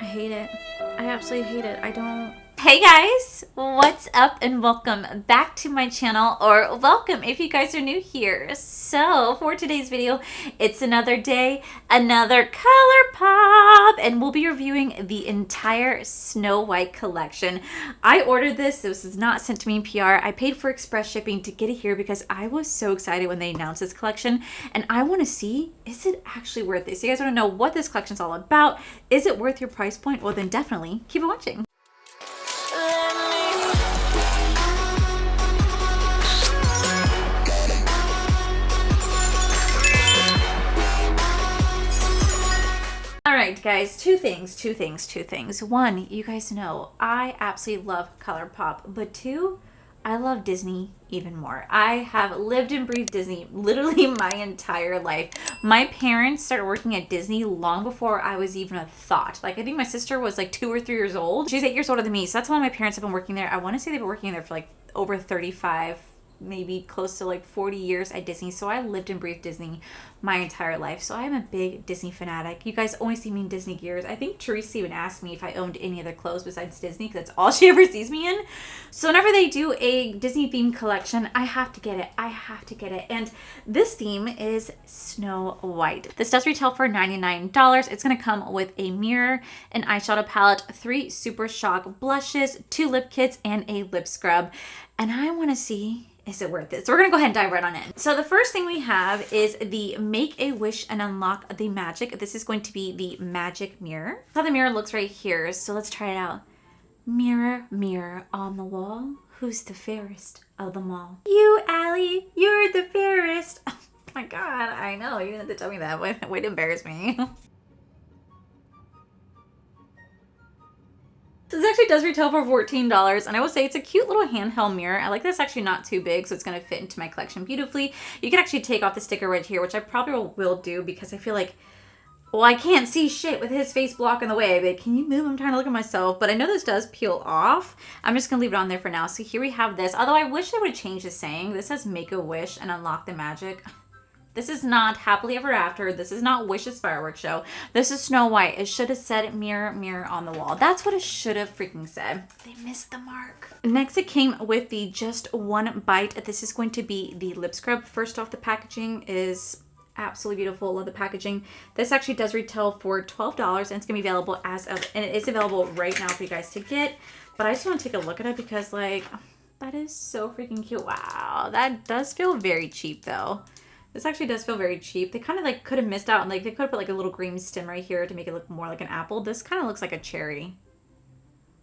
I hate it. I absolutely hate it. I don't... Hey guys, what's up and welcome back to my channel, or welcome if you guys are new here. So for today's video, it's another day, another Colourpop, and we'll be reviewing the entire Snow White collection. I ordered this. This was not sent to me in PR. I paid for express shipping to get it here because I was so excited when they announced this collection, and I want to see, is it actually worth it? So you guys want to know what this collection is all about. Is it worth your price point? Well, then definitely keep watching. Alright guys, two things. One, you guys know I absolutely love Colourpop, but two, I love Disney even more. I have lived and breathed Disney literally my entire life. My parents started working at Disney long before I was even a thought. Like, I think my sister was like 2 or 3 years old. She's 8 years older than me, so that's how long my parents have been working there. I want to say they've been working there for like over 35, maybe close to like 40 years at Disney. So I lived and breathed Disney my entire life. So I am a big Disney fanatic. You guys only see me in Disney gears. I think Teresa even asked me if I owned any other clothes besides Disney because that's all she ever sees me in. So whenever they do a Disney themed collection, I have to get it. I have to get it. And this theme is Snow White. This does retail for $99. It's going to come with a mirror, an eyeshadow palette, 3 Super Shock blushes, 2 lip kits, and a lip scrub. And I want to see, is it worth it? So we're gonna go ahead and dive right on in. So the first thing we have is the Make a Wish and Unlock the Magic. This is going to be the magic mirror. That's how the mirror looks right here. So let's try it out. Mirror, mirror on the wall, who's the fairest of them all? You, Allie, you're the fairest. Oh my God, I know, you didn't have to tell me that. Way to embarrass me. This actually does retail for $14, and I will say it's a cute little handheld mirror. I like that it's actually not too big, so it's going to fit into my collection beautifully. You can actually take off the sticker right here, which I probably will do because I feel like, well, I can't see shit with his face blocking the way. But can you move? I'm trying to look at myself, but I know this does peel off. I'm just going to leave it on there for now. So here we have this, although I wish they would have changed the saying. This says Make a Wish and Unlock the Magic. This is not Happily Ever After. This is not Wish's fireworks show. This is Snow White. It should have said mirror, mirror on the wall. That's what it should have freaking said. They missed the mark. Next, it came with the Just One Bite. This is going to be the lip scrub. First off, the packaging is absolutely beautiful. Love the packaging. This actually does retail for $12, and it's going to be available and it is available right now for you guys to get. But I just want to take a look at it because, like, that is so freaking cute. Wow. That does feel very cheap, though. This actually does feel very cheap. They kind of like could have missed out, and like they could have put like a little green stem right here to make it look more like an apple. This kind of looks like a cherry.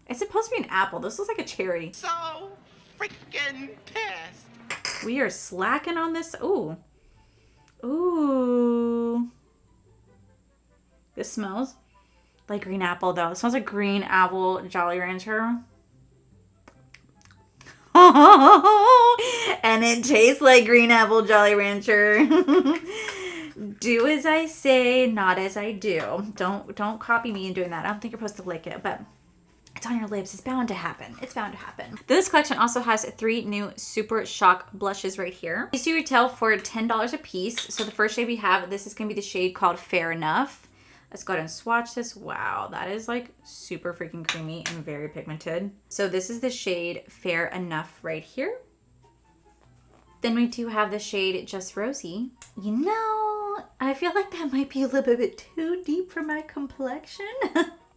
It's supposed to be an apple. This looks like a cherry. So freaking pissed. We are slacking on this. Ooh. Ooh. This smells like green apple though. It smells like green apple Jolly Rancher. And it tastes like green apple Jolly Rancher. Do as I say, not as I do. Don't copy me in doing that. I don't think you're supposed to lick it, but it's on your lips. It's bound to happen. It's bound to happen. This collection also has 3 new Super Shock blushes right here. These do retail for $10 a piece. So the first shade we have, this is going to be the shade called Fair Enough. Let's go ahead and swatch this. Wow, that is like super freaking creamy and very pigmented. So this is the shade Fair Enough right here. Then we do have the shade Just Rosy. You know, I feel like that might be a little bit too deep for my complexion.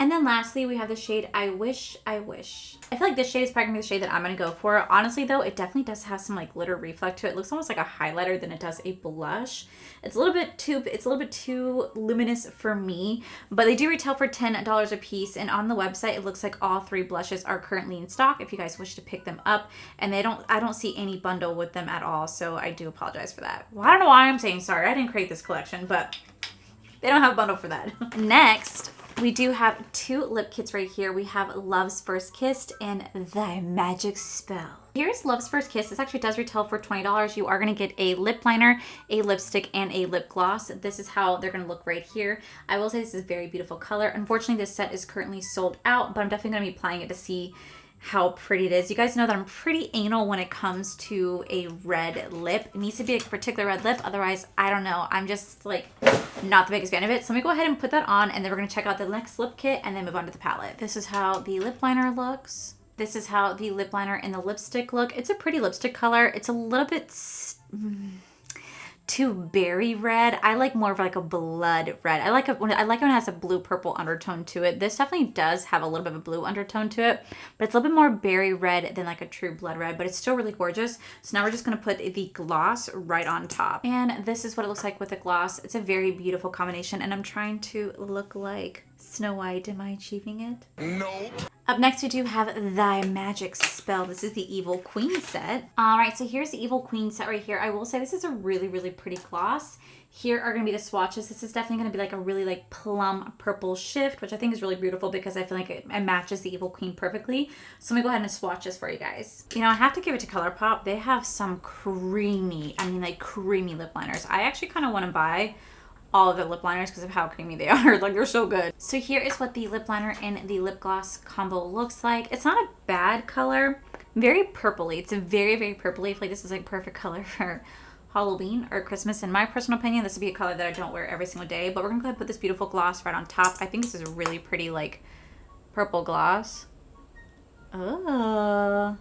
And then lastly, we have the shade I Wish, I Wish. I feel like this shade is probably gonna be the shade that I'm gonna go for. Honestly though, it definitely does have some like glitter reflect to it. It looks almost like a highlighter than it does a blush. It's a little bit too luminous for me, but they do retail for $10 a piece. And on the website, it looks like all 3 blushes are currently in stock if you guys wish to pick them up. And I don't see any bundle with them at all, so I do apologize for that. Well, I don't know why I'm saying sorry. I didn't create this collection, but they don't have a bundle for that. Next, we do have 2 lip kits right here. We have Love's First Kiss and Thy Magic Spell. Here's Love's First Kiss. This actually does retail for $20. You are going to get a lip liner, a lipstick, and a lip gloss. This is how they're going to look right here. I will say this is a very beautiful color. Unfortunately, this set is currently sold out, but I'm definitely going to be applying it to see how pretty it is. You guys know that I'm pretty anal when it comes to a red lip. It needs to be a particular red lip. Otherwise, I don't know. I'm just like not the biggest fan of it. So let me go ahead and put that on, and then we're going to check out the next lip kit and then move on to the palette. This is how the lip liner looks. This is how the lip liner and the lipstick look. It's a pretty lipstick color. It's a little bit too berry red. I like more of like a blood red. I like it when it has a blue purple undertone to it. This definitely does have a little bit of a blue undertone to it, but it's a little bit more berry red than like a true blood red, but it's still really gorgeous. So now we're just gonna put the gloss right on top. And this is what it looks like with the gloss. It's a very beautiful combination, and I'm trying to look like Snow White. Am I achieving it? Nope. Up next, we do have Thy Magic Spell. This is the Evil Queen set. All right, so here's the Evil Queen set right here. I will say this is a really, really pretty gloss. Here are going to be the swatches. This is definitely going to be like a really like plum purple shift, which I think is really beautiful because I feel like it matches the Evil Queen perfectly. So let me go ahead and swatch this for you guys. You know, I have to give it to Colourpop. They have some creamy, I mean like creamy lip liners. I actually kind of want to buy all of the lip liners because of how creamy they are. Like, they're so good. So here is what the lip liner and the lip gloss combo looks like. It's not a bad color. Very purpley. It's a very, very purpley. I feel like this is like perfect color for Halloween or Christmas. In my personal opinion, this would be a color that I don't wear every single day. But we're going to go ahead and put this beautiful gloss right on top. I think this is a really pretty, like, purple gloss. Oh.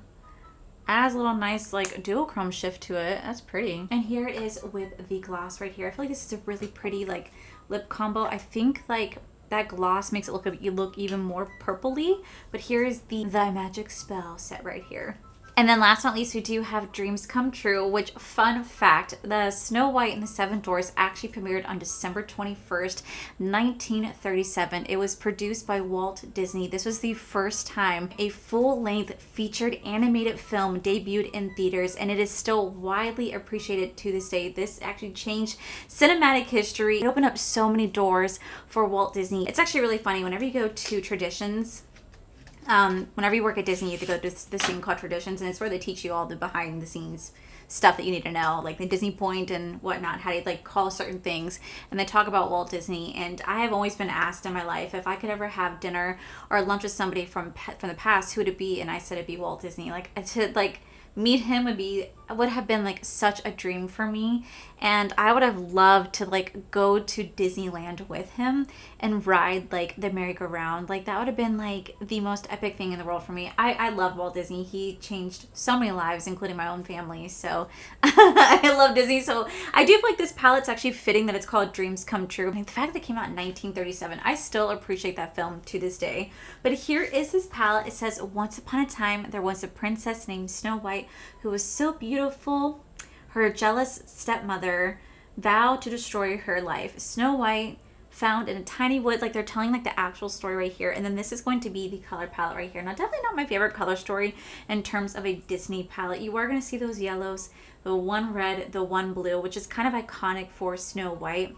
Adds a little nice like duochrome shift to it. That's pretty. And here it is with the gloss right here. I feel like this is a really pretty like lip combo. I think like that gloss makes it look even more purpley. But here is the Thy Magic Spell set right here. And then last but not least, we do have Dreams Come True, which, fun fact, the Snow White and the Seven Dwarfs actually premiered on December 21st, 1937. It was produced by Walt Disney. This was the first time a full-length featured animated film debuted in theaters, and it is still widely appreciated to this day. This actually changed cinematic history. It opened up so many doors for Walt Disney. It's actually really funny. Whenever you go to traditions, whenever you work at Disney, you have to go to this thing called Traditions, and it's where they teach you all the behind the scenes stuff that you need to know, like the Disney point and whatnot, how to like call certain things. And they talk about Walt Disney. And I have always been asked in my life if I could ever have dinner or lunch with somebody from the past, who would it be? And I said it'd be Walt Disney. Like, to like meet him would have been like such a dream for me. And I would have loved to like go to Disneyland with him and ride like the merry-go-round. Like, that would have been like the most epic thing in the world for me. I love Walt Disney. He changed so many lives, including my own family. So I love Disney. So I do feel like this palette's actually fitting that it's called Dreams Come True. I mean, the fact that it came out in 1937, I still appreciate that film to this day. But here is this palette. It says, once upon a time, there was a princess named Snow White who was so beautiful. Her jealous stepmother vowed to destroy her life. Snow White found in a tiny wood, like they're telling like the actual story right here. And then this is going to be the color palette right here. Now, definitely not my favorite color story in terms of a Disney palette. You are going to see those yellows, the one red, the one blue, which is kind of iconic for Snow White.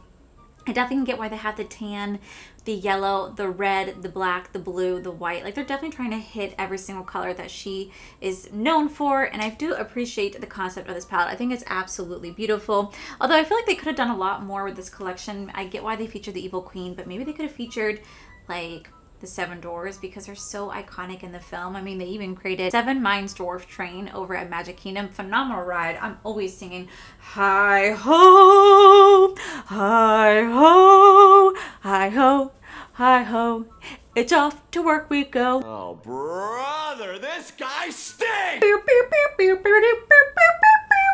I definitely can get why they have the tan, the yellow, the red, the black, the blue, the white. Like, they're definitely trying to hit every single color that she is known for. And I do appreciate the concept of this palette. I think it's absolutely beautiful. Although I feel like they could have done a lot more with this collection. I get why they featured the Evil Queen, but maybe they could have featured like the Seven Dwarfs, because they're so iconic in the film. I mean, they even created Seven Mines Dwarf Train over at Magic Kingdom. Phenomenal ride. I'm always singing, hi ho, hi ho, hi ho, hi ho. It's off to work we go. Oh, brother, this guy stinks! Pew, pew, pew, pew, pew, pew, pew, pew, pew.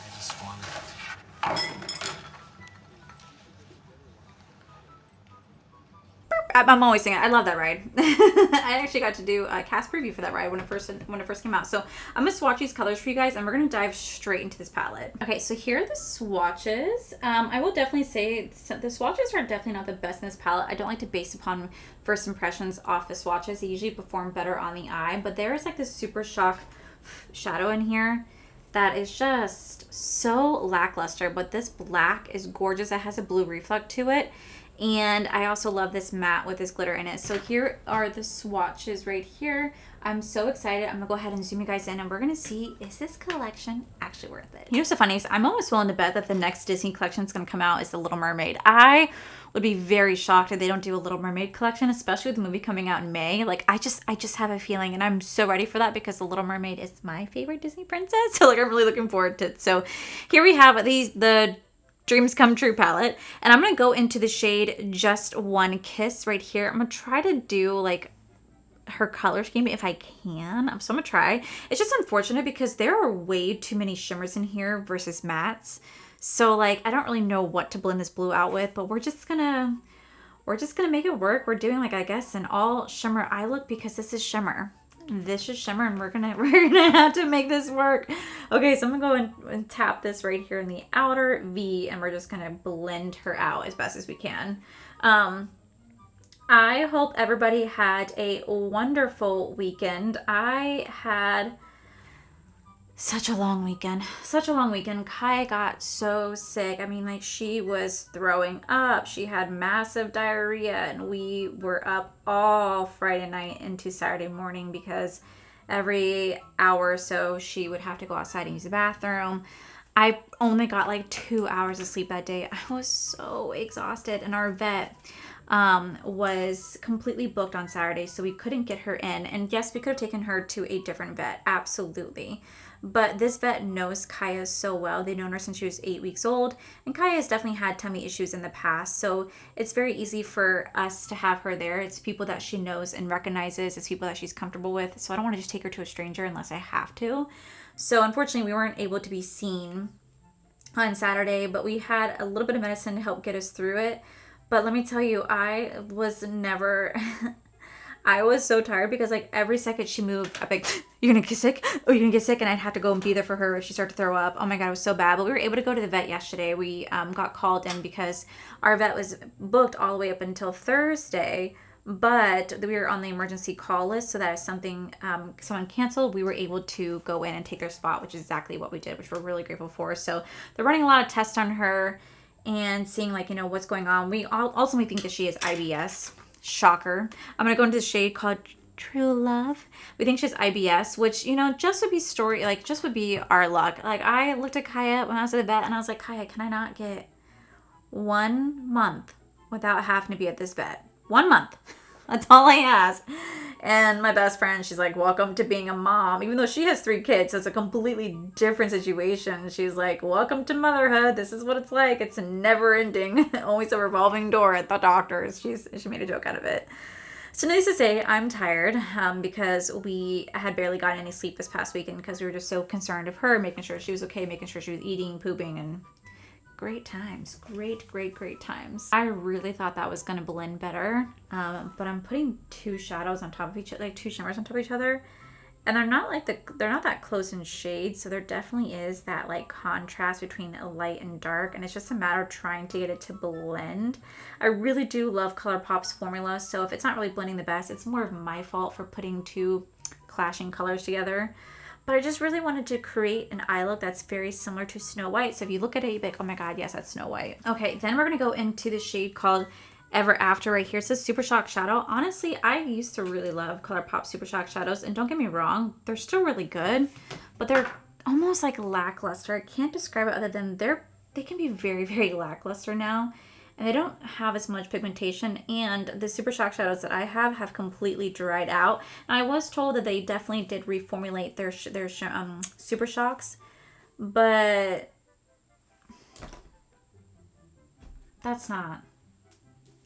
I just wanted I'm always singing. I love that ride. I actually got to do a cast preview for that ride when it first came out. So I'm gonna swatch these colors for you guys, and we're gonna dive straight into this palette. Okay, so here are the swatches. I will definitely say the swatches are definitely not the best in this palette. I don't like to base upon first impressions off the swatches. They usually perform better on the eye, but there is like this super shock shadow in here that is just so lackluster. But this black is gorgeous. It has a blue reflect to it. And I also love this matte with this glitter in it. So here are the swatches right here. I'm so excited. I'm gonna go ahead and zoom you guys in and we're gonna see, is this collection actually worth it? You know what's so funny is I'm almost willing to bet that the next Disney collection that's gonna come out is The Little Mermaid. I would be very shocked if they don't do a Little Mermaid collection, especially with the movie coming out in May. Like I just have a feeling, and I'm so ready for that because The Little Mermaid is my favorite Disney princess. So like I'm really looking forward to it. So here we have the Dreams Come True palette, and I'm gonna go into the shade Just One Kiss right here. I'm gonna try to do like her color scheme if I can. So I'm gonna try. It's just unfortunate because there are way too many shimmers in here versus mattes. So like I don't really know what to blend this blue out with, but we're just gonna make it work. We're doing like, I guess, an all shimmer eye look because this is shimmer. This is shimmer, and we're gonna have to make this work. Okay, so I'm gonna go and tap this right here in the outer V, and we're just gonna blend her out as best as we can. I hope everybody had a wonderful weekend. I had such a long weekend. Kaya got so sick. I mean, like, she was throwing up. She had massive diarrhea, and we were up all Friday night into Saturday morning because every hour or so she would have to go outside and use the bathroom. I only got like 2 hours of sleep that day. I was so exhausted, and our vet was completely booked on Saturday, so we couldn't get her in. And yes, we could have taken her to a different vet, absolutely. But this vet knows Kaya so well. They've known her since she was 8 weeks old, and Kaya has definitely had tummy issues in the past, so it's very easy for us to have her there. It's people that she knows and recognizes. It's people that she's comfortable with, so I don't want to just take her to a stranger unless I have to. So unfortunately, we weren't able to be seen on Saturday, but we had a little bit of medicine to help get us through it. But let me tell you, I was never... I was so tired because like every second she moved, I'm like, you're gonna get sick? Oh, you're gonna get sick? And I'd have to go and be there for her if she started to throw up. Oh my God, it was so bad. But we were able to go to the vet yesterday. We got called in because our vet was booked all the way up until Thursday, but we were on the emergency call list so that if something, someone canceled, we were able to go in and take their spot, which is exactly what we did, which we're really grateful for. So they're running a lot of tests on her and seeing like, you know, what's going on. We ultimately think that she has IBS. Shocker. I'm going to go into the shade called True Love. We think she has IBS, which, you know, just would be our luck. Like, I looked at Kaya when I was at the vet, and I was like, Kaya, can I not get 1 month without having to be at this vet? 1 month. That's all I ask. And my best friend, she's like, welcome to being a mom. Even though she has 3 kids, so it's a completely different situation. She's like, welcome to motherhood. This is what it's like. It's never ending. Always a revolving door at the doctor's. She made a joke out of it. So needless to say, I'm tired because we had barely gotten any sleep this past weekend because we were just so concerned of her, making sure she was okay, making sure she was eating, pooping, and great times. Great times. I really thought that was going to blend better, but I'm putting 2 shadows on top of each other, like 2 shimmers on top of each other, and they're not that close in shade, so there definitely is that like contrast between light and dark, and it's just a matter of trying to get it to blend. I really do love Colourpop's formula, so if it's not really blending the best, it's more of my fault for putting 2 clashing colors together. But I just really wanted to create an eye look that's very similar to Snow White. So if you look at it, you'd be like, oh my God, yes, that's Snow White. Okay, then we're going to go into the shade called Ever After right here. It says Super Shock Shadow. Honestly, I used to really love Colourpop Super Shock Shadows. And don't get me wrong, they're still really good. But they're almost like lackluster. I can't describe it other than they can be very, very lackluster now. And they don't have as much pigmentation, and the Super Shock shadows that I have completely dried out. And I was told that they definitely did reformulate their Super Shocks, but that's not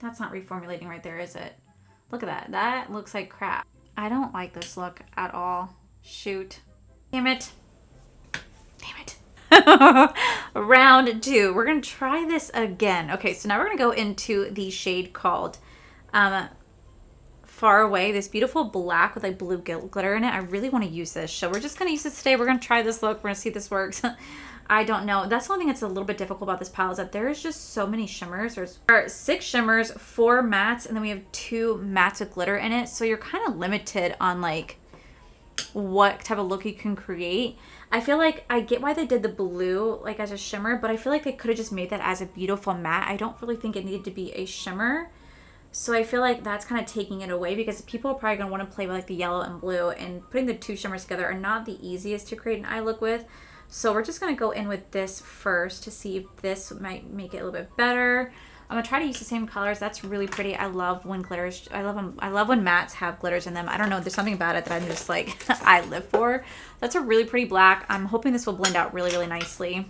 reformulating right there, is it? Look at that. That looks like crap. I don't like this look at all. Shoot. Damn it. Round 2. We're going to try this again. Okay, so now we're going to go into the shade called Far Away. This beautiful black with like blue glitter in it. I really want to use this. So we're just going to use this today. We're going to try this look. We're going to see if this works. I don't know. That's one thing that's a little bit difficult about this palette is that there's just so many shimmers. There are 6 shimmers, 4 mattes, and then we have 2 mattes with glitter in it. So you're kind of limited on like what type of look you can create. I feel like I get why they did the blue like as a shimmer, but I feel like they could have just made that as a beautiful matte. I don't really think it needed to be a shimmer. So I feel like that's kind of taking it away, because people are probably going to want to play with like the yellow and blue, and putting the two shimmers together are not the easiest to create an eye look with. So we're just going to go in with this first to see if this might make it a little bit better. I'm going to try to use the same colors. That's really pretty. I love when glitters, I love them. I love when mattes have glitters in them. I don't know, there's something about it that I'm just like, I live for. That's a really pretty black. I'm hoping this will blend out really, really nicely.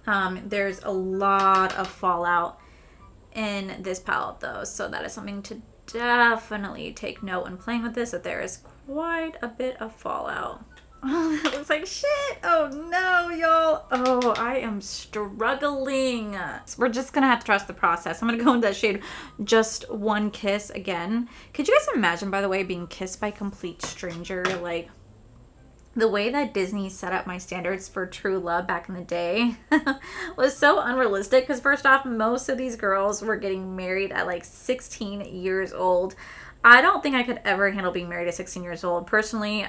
There's a lot of fallout in this palette though, so that is something to definitely take note when playing with this, that there is quite a bit of fallout. Oh, that looks like shit. Oh no, y'all. Oh, I am struggling. We're just gonna have to trust the process. I'm gonna go into that shade Just One Kiss again. Could you guys imagine, by the way, being kissed by a complete stranger? Like, the way that Disney set up my standards for true love back in the day was so unrealistic, because first off, most of these girls were getting married at like 16 years old. I don't think I could ever handle being married at 16 years old. Personally,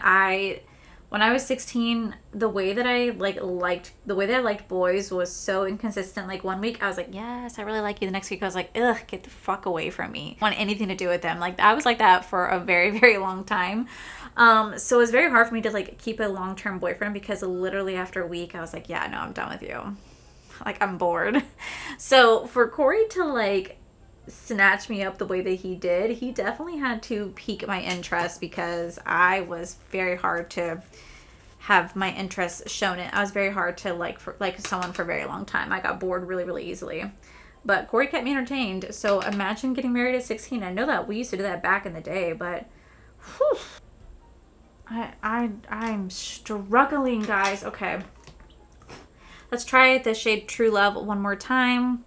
when I was 16, the way that I liked boys was so inconsistent. Like, one week I was like, yes, I really like you. The next week I was like, ugh, get the fuck away from me. I want anything to do with them. Like, I was like that for a very, very long time. So it was very hard for me to like keep a long-term boyfriend, because literally after a week I was like, yeah, no, I'm done with you. Like, I'm bored. So for Corey to like snatch me up the way that he did, he definitely had to pique my interest, because I was very hard to have my interest shown in. I was very hard to like someone for a very long time. I got bored really, really easily. But Corey kept me entertained. So imagine getting married at 16. I know that we used to do that back in the day, but whew, I'm struggling, guys. Okay. Let's try the shade True Love one more time.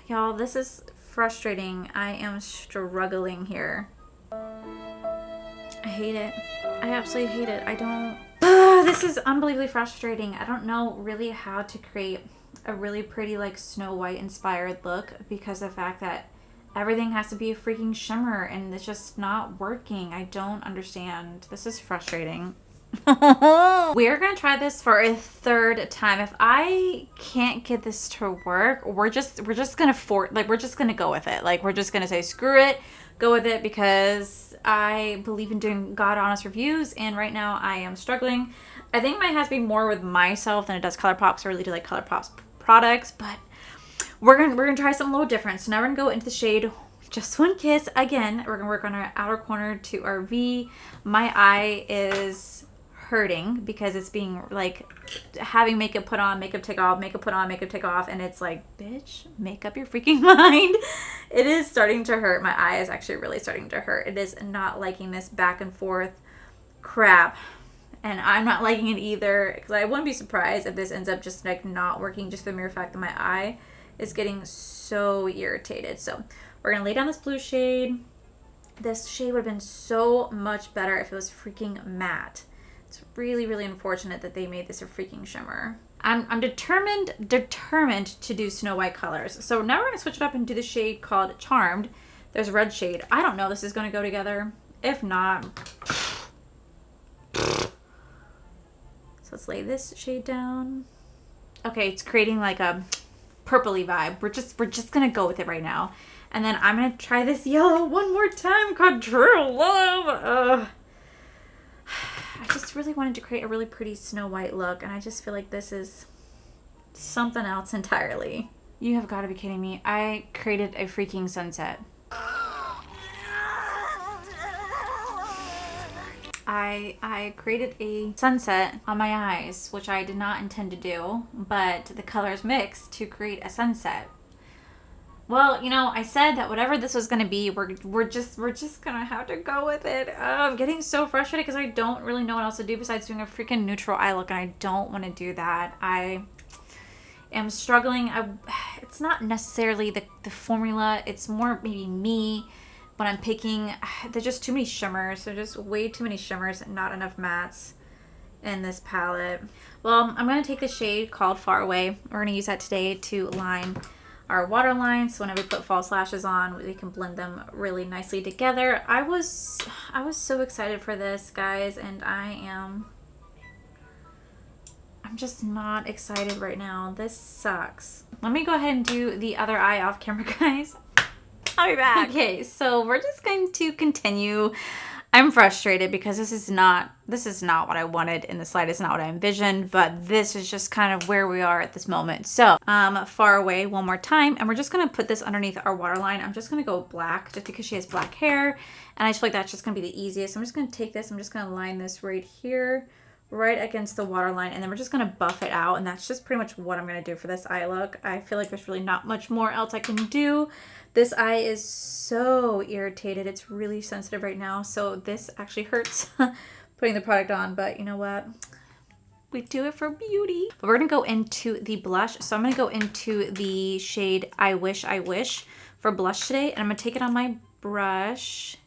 Y'all, this is frustrating. I am struggling here. I hate it. I absolutely hate it. I don't... This is unbelievably frustrating. I don't know really how to create a really pretty like Snow White inspired look, because of the fact that everything has to be a freaking shimmer and it's just not working. I don't understand. This is frustrating. We're gonna try this for a third time. If I can't get this to work, we're just gonna go with it. Like, we're just gonna say screw it, go with it, because I believe in doing God honest reviews, and right now I am struggling. I think mine has to be more with myself than it does Colourpop, because I really do like Colourpop's products, but we're gonna try something a little different. So now we're gonna go into the shade Just One Kiss again. We're gonna work on our outer corner to our V. My eye is hurting because it's being like having makeup put on, makeup take off, makeup put on, makeup take off, and it's like, bitch, make up your freaking mind. It is starting to hurt. My eye is actually really starting to hurt. It is not liking this back and forth crap, and I'm not liking it either, because I wouldn't be surprised if this ends up just like not working, just the mere fact that my eye is getting so irritated. So we're gonna lay down this blue shade. This shade would have been so much better if it was freaking matte. It's really, really unfortunate that they made this a freaking shimmer. I'm determined to do Snow White colors. So now we're going to switch it up and do the shade called Charmed. There's a red shade. I don't know if this is going to go together. If not... So let's lay this shade down. Okay, it's creating like a purpley vibe. We're just going to go with it right now. And then I'm going to try this yellow one more time called True Love. I just really wanted to create a really pretty Snow White look, and I just feel like this is something else entirely. You have got to be kidding me. I created a freaking sunset. I created a sunset on my eyes, which I did not intend to do, but the colors mixed to create a sunset. Well, you know, I said that whatever this was going to be, we're just going to have to go with it. I'm getting so frustrated because I don't really know what else to do besides doing a freaking neutral eye look, and I don't want to do that. I am struggling. It's not necessarily the formula. It's more maybe me when I'm picking. There's just too many shimmers. There's just way too many shimmers and not enough mattes in this palette. Well, I'm going to take the shade called Far Away. We're going to use that today to line our waterline, so whenever we put false lashes on, we can blend them really nicely together. I was so excited for this, guys, and I'm just not excited right now. This sucks. Let me go ahead and do the other eye off camera, guys. I'll be back. Okay, so we're just going to continue. I'm frustrated because this is not what I wanted in the slide. It's not what I envisioned, but this is just kind of where we are at this moment. So far away one more time, and we're just gonna put this underneath our waterline. I'm just gonna go black just because she has black hair, and I just feel like that's just gonna be the easiest. I'm just gonna take this, I'm just gonna line this right here, right against the waterline, and then we're just gonna buff it out, and that's just pretty much what I'm gonna do for this eye look. I feel like there's really not much more else I can do. This eye is so irritated. It's really sensitive right now, so this actually hurts putting the product on, but you know what? We do it for beauty. But we're gonna go into the blush. So I'm gonna go into the shade I Wish for blush today, and I'm gonna take it on my brush.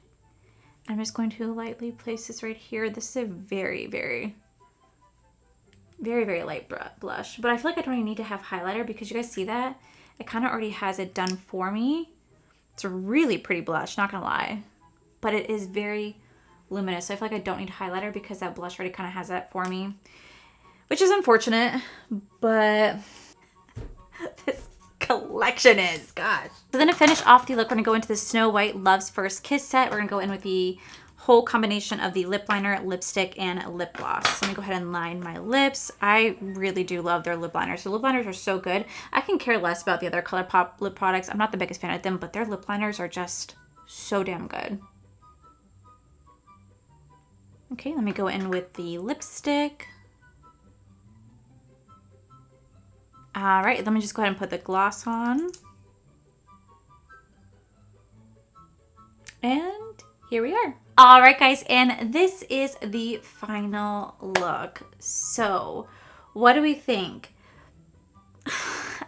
I'm just going to lightly place this right here. This is a very, very light blush, but I feel like I don't even need to have highlighter because you guys see that? It kind of already has it done for me. It's a really pretty blush, not gonna lie, but it is very luminous. So I feel like I don't need highlighter because that blush already kind of has that for me, which is unfortunate, but this collection is, gosh. So then to finish off the look, we're gonna go into the Snow White Love's First Kiss set. We're gonna go in with the whole combination of the lip liner, lipstick, and lip gloss. So let me go ahead and line my lips. I really do love their lip liners. So lip liners are so good. I can care less about the other Colourpop lip products. I'm not the biggest fan of them, but their lip liners are just so damn good. Okay, let me go in with the lipstick. All right, let me just go ahead and put the gloss on. And here we are. All right, guys, and this is the final look. So what do we think?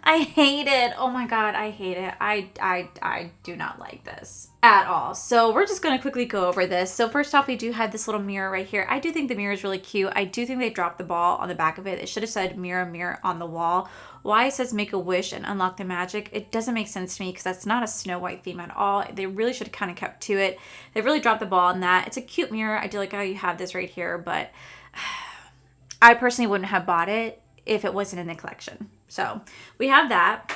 I hate it. Oh my God, I hate it. I do not like this at all. So we're just gonna quickly go over this. So first off, we do have this little mirror right here. I do think the mirror is really cute. I do think they dropped the ball on the back of it. It should have said mirror, mirror on the wall. Why it says make a wish and unlock the magic, it doesn't make sense to me because that's not a Snow White theme at all. They really should have kind of kept to it. They really dropped the ball on that. It's a cute mirror. I do like how you have this right here, but I personally wouldn't have bought it if it wasn't in the collection. So we have that.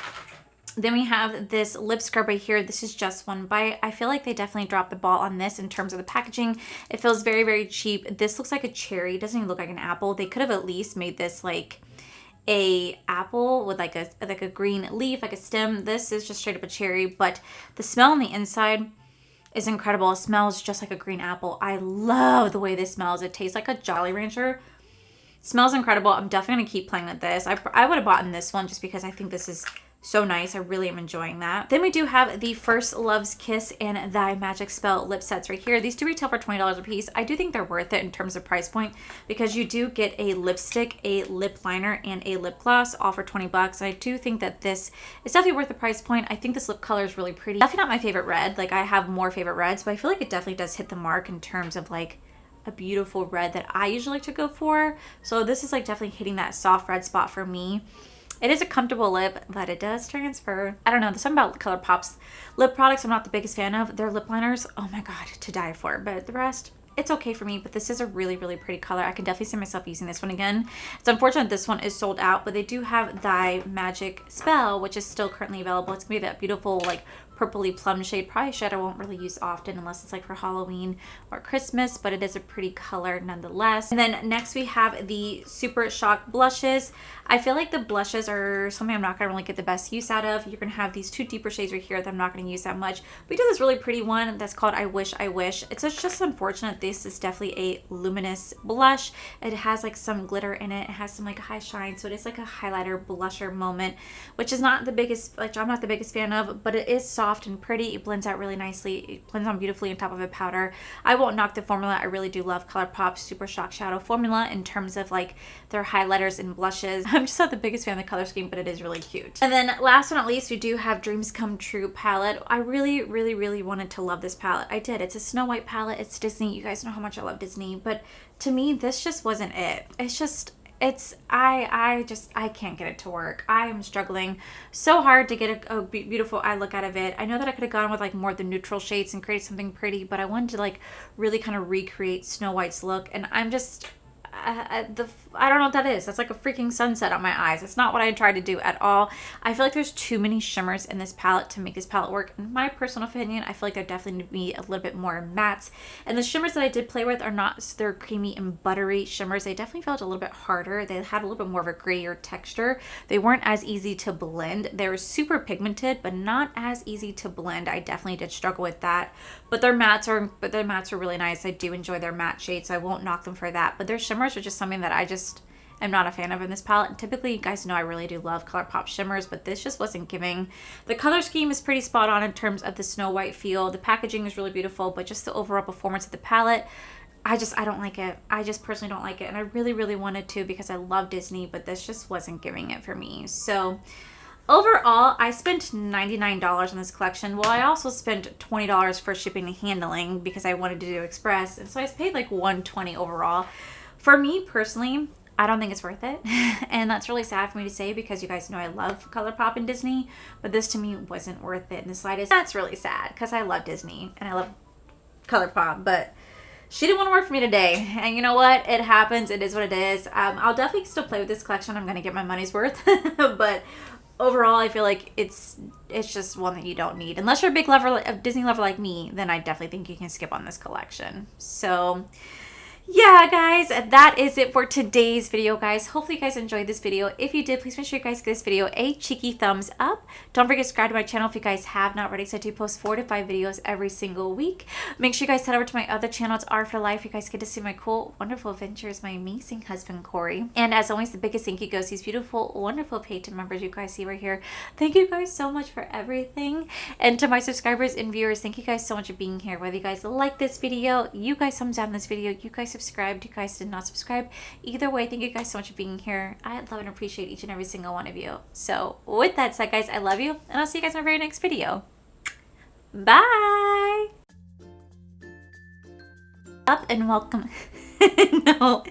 Then we have this lip scrub right here. This is Just One Bite. I feel like they definitely dropped the ball on this in terms of the packaging. It feels very, very cheap. This looks like a cherry. It doesn't even look like an apple. They could have at least made this like a apple with like a green leaf, like a stem. This is just straight up a cherry, but the smell on the inside is incredible. It smells just like a green apple. I love the way this smells. It tastes like a Jolly Rancher. Smells incredible. I'm definitely gonna keep playing with this. I would have bought in this one just because I think this is so nice. I really am enjoying that. Then we do have the First Love's Kiss and Thy Magic Spell lip sets right here. These do retail for $20 a piece. I do think they're worth it in terms of price point because you do get a lipstick, a lip liner, and a lip gloss all for 20 bucks. I do think that this is definitely worth the price point. I think this lip color is really pretty. Definitely not my favorite red. Like I have more favorite reds, but I feel like it definitely does hit the mark in terms of like a beautiful red that I usually like to go for. So this is like definitely hitting that soft red spot for me. It is a comfortable lip, but it does transfer. I don't know, there's something about Colourpop's lip products I'm not the biggest fan of. Their lip liners, oh my God, to die for. But the rest, it's okay for me, but this is a really, really pretty color. I can definitely see myself using this one again. It's unfortunate this one is sold out, but they do have Thy Magic Spell, which is still currently available. It's gonna be that beautiful, like, purpley plum shade. Probably a shade I won't really use often unless it's like for Halloween or Christmas, but it is a pretty color nonetheless. And then next we have the Super Shock blushes. I feel like the blushes are something I'm not gonna really get the best use out of. You're gonna have these two deeper shades right here that I'm not gonna use that much. We do this really pretty one that's called I Wish. It's just unfortunate. This is definitely a luminous blush. It has like some glitter in it. It has some like high shine, so it is like a highlighter blusher moment, which is not the biggest, like I'm not the biggest fan of, but it is soft and pretty. It blends out really nicely. It blends on beautifully on top of a powder. I won't knock the formula. I really do love Colourpop's Super Shock Shadow formula in terms of like their highlighters and blushes. I'm just not the biggest fan of the color scheme, but it is really cute. And then last but not least, we do have Dreams Come True palette. I really, really, really wanted to love this palette. I did. It's a Snow White palette. It's Disney. You guys know how much I love Disney, but to me, this just wasn't it. It's just, I can't get it to work. I am struggling so hard to get a beautiful eye look out of it. I know that I could have gone with like more of the neutral shades and created something pretty, but I wanted to like really kind of recreate Snow White's look, and I'm just I don't know what that is. That's like a freaking sunset on my eyes. It's not what I tried to do at all. I feel like there's too many shimmers in this palette to make this palette work. In my personal opinion, I feel like there definitely need to be a little bit more mattes. And the shimmers that I did play with are not, they're creamy and buttery shimmers. They definitely felt a little bit harder. They had a little bit more of a grayier texture. They weren't as easy to blend. They were super pigmented, but not as easy to blend. I definitely did struggle with that. But their mattes are really nice. I do enjoy their matte shades, so I won't knock them for that. But their shimmers are just something that I just am not a fan of in this palette. And typically, you guys know I really do love Colourpop shimmers, but this just wasn't giving. The color scheme is pretty spot on in terms of the Snow White feel. The packaging is really beautiful, but just the overall performance of the palette, I don't like it. I just personally don't like it. And I really, really wanted to because I love Disney, but this just wasn't giving it for me. So overall, I spent $99 on this collection. Well, I also spent $20 for shipping and handling because I wanted to do express. And so I paid like $120 overall. For me personally, I don't think it's worth it. And that's really sad for me to say because you guys know I love Colourpop and Disney. But this to me wasn't worth it in the slightest. That's really sad because I love Disney and I love Colourpop. But she didn't want to work for me today. And you know what? It happens. It is what it is. I'll definitely still play with this collection. I'm going to get my money's worth. But overall, I feel like it's just one that you don't need. Unless you're a big lover, a Disney lover like me, then I definitely think you can skip on this collection. So yeah, guys, that is it for today's video, guys. Hopefully you guys enjoyed this video. If you did, please make sure you guys give this video a cheeky thumbs up. Don't forget to subscribe to my channel if you guys have not already, so I do post 4 to 5 videos every single week. Make sure you guys head over to my other channel. It's Art for Life. You guys get to see my cool, wonderful adventures, my amazing husband, Corey. And as always, the biggest thank you goes to these beautiful, wonderful Patreon members you guys see right here. Thank you guys so much for everything. And to my subscribers and viewers, thank you guys so much for being here. Whether you guys like this video, you guys thumbs down this video, you guys subscribed, you guys did not subscribe. Either way, thank you guys so much for being here. I love and appreciate each and every single one of you. So with that said, guys, I love you, and I'll see you guys in my very next video. Bye! Up and welcome. No.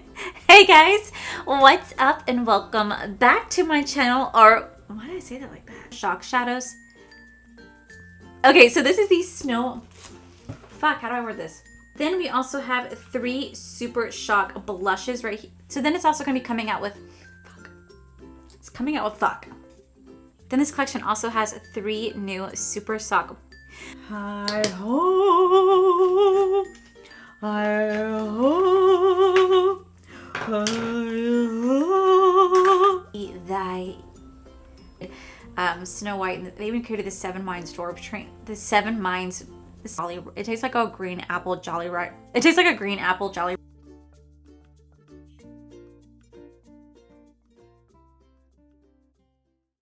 Hey guys, what's up and welcome back to my channel, or why did I say that like that? Shock shadows. Okay, so this is the snow. Fuck, how do I word this? Then we also have 3 Super Shock blushes right here. So then it's also going to be coming out with, fuck. It's coming out with fuck. Then this collection also has 3 new Super Shock. Hi ho, hi ho, hi ho. Snow White. They even created the 7 Minds Storage Train. The 7 Minds. It tastes like a green apple Jolly Right. It tastes like a green apple Jolly